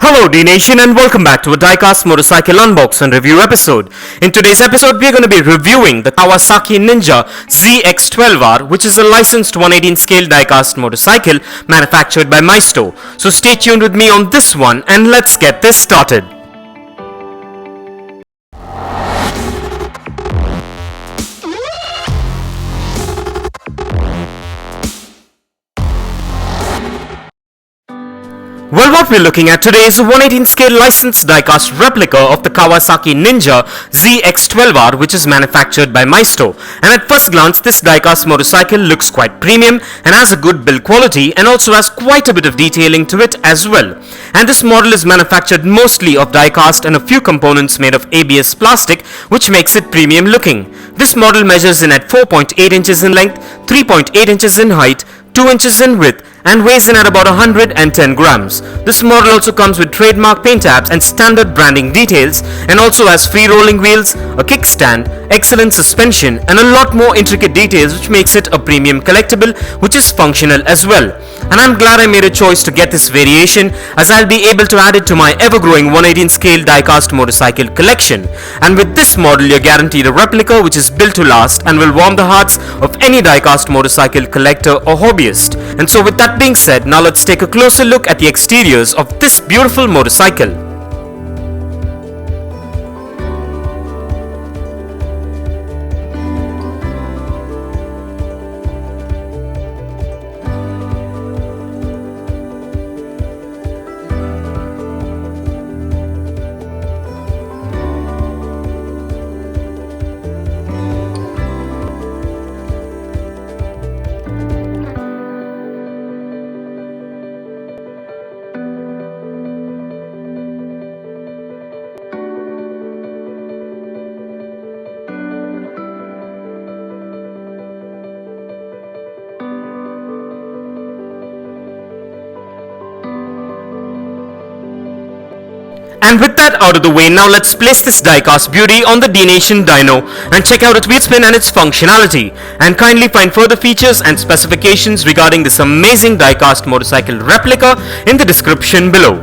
Hello Dnation and welcome back to a Diecast Motorcycle Unbox and Review episode. In today's episode we are going to be reviewing the Kawasaki Ninja ZX 12R, which is a licensed 118 scale diecast motorcycle manufactured by Maisto. So stay tuned with me on this one and let's get this started. Well, what we're looking at today is a 118 scale licensed diecast replica of the Kawasaki Ninja ZX 12R, which is manufactured by Maisto. And at first glance, this diecast motorcycle looks quite premium and has a good build quality and also has quite a bit of detailing to it as well. And this model is manufactured mostly of diecast and a few components made of ABS plastic, which makes it premium looking. This model measures in at 4.8 inches in length, 3.8 inches in height, 2 inches in width, and weighs in at about 110 grams. This model also comes with trademark paint apps and standard branding details, and also has free rolling wheels, a kickstand, excellent suspension, and a lot more intricate details, which makes it a premium collectible which is functional as well. And I'm glad I made a choice to get this variation, as I'll be able to add it to my ever-growing 118 scale diecast motorcycle collection. And with this model you're guaranteed a replica which is built to last and will warm the hearts of any diecast motorcycle collector or hobbyist. And so with that being said, now let's take a closer look at the exteriors of this beautiful motorcycle. And with that out of the way, now let's place this diecast beauty on the Dnation dyno and check out its wheel spin and its functionality. And kindly find further features and specifications regarding this amazing diecast motorcycle replica in the description below.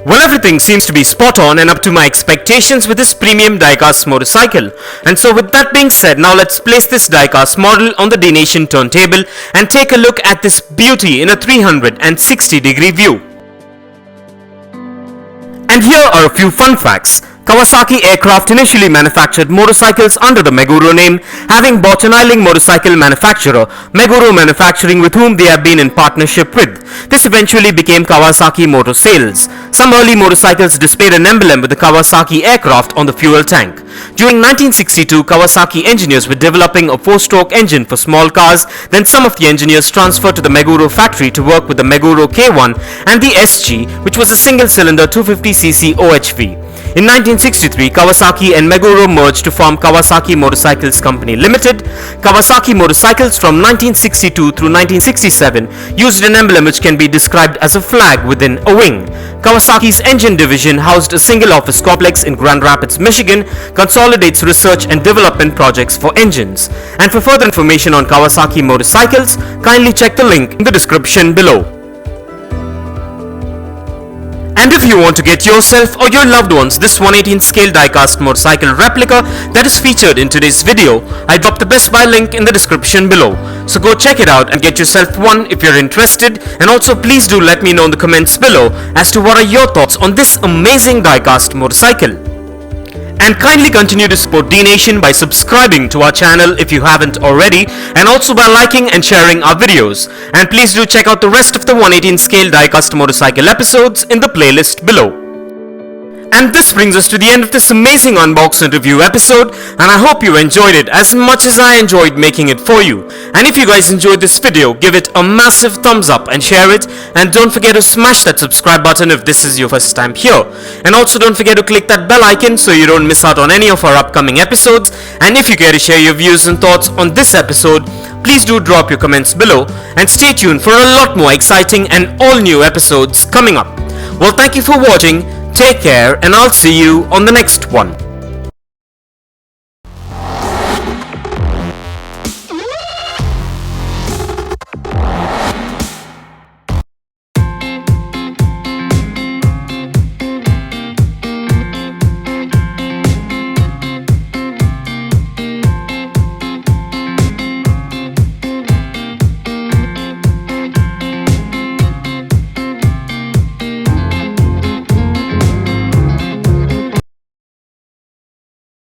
Well, everything seems to be spot on and up to my expectations with this premium diecast motorcycle. And so with that being said, now let's place this diecast model on the Dnation turntable and take a look at this beauty in a 360-degree view. And here are a few fun facts. Kawasaki Aircraft initially manufactured motorcycles under the Meguro name, having bought an ailing motorcycle manufacturer, Meguro Manufacturing, with whom they have been in partnership with. This eventually became Kawasaki Motor Sales. Some early motorcycles displayed an emblem with the Kawasaki Aircraft on the fuel tank. During 1962, Kawasaki engineers were developing a 4-stroke engine for small cars. Then some of the engineers transferred to the Meguro factory to work with the Meguro K1 and the SG, which was a single-cylinder 250cc OHV. In 1963, Kawasaki and Meguro merged to form Kawasaki Motorcycles Co Ltd. Kawasaki Motorcycles from 1962 through 1967 used an emblem which can be described as a flag within a wing. Kawasaki's engine division housed a single office complex in Grand Rapids, Michigan, consolidates research and development projects for engines. And for further information on Kawasaki Motorcycles, kindly check the link in the description below. And if you want to get yourself or your loved ones this 118 scale diecast motorcycle replica that is featured in today's video, I dropped the Best Buy link in the description below. So go check it out and get yourself one if you're interested, and also please do let me know in the comments below as to what are your thoughts on this amazing diecast motorcycle. And kindly continue to support Dnation by subscribing to our channel if you haven't already, and also by liking and sharing our videos. And please do check out the rest of the 118 scale diecast motorcycle episodes in the playlist below. And this brings us to the end of this amazing unbox and review episode, and I hope you enjoyed it as much as I enjoyed making it for you. And if you guys enjoyed this video, give it a massive thumbs up and share it, and don't forget to smash that subscribe button if this is your first time here. And also don't forget to click that bell icon so you don't miss out on any of our upcoming episodes. And if you care to share your views and thoughts on this episode, please do drop your comments below, and stay tuned for a lot more exciting and all new episodes coming up. Well, thank you for watching. Take care, and I'll see you on the next one.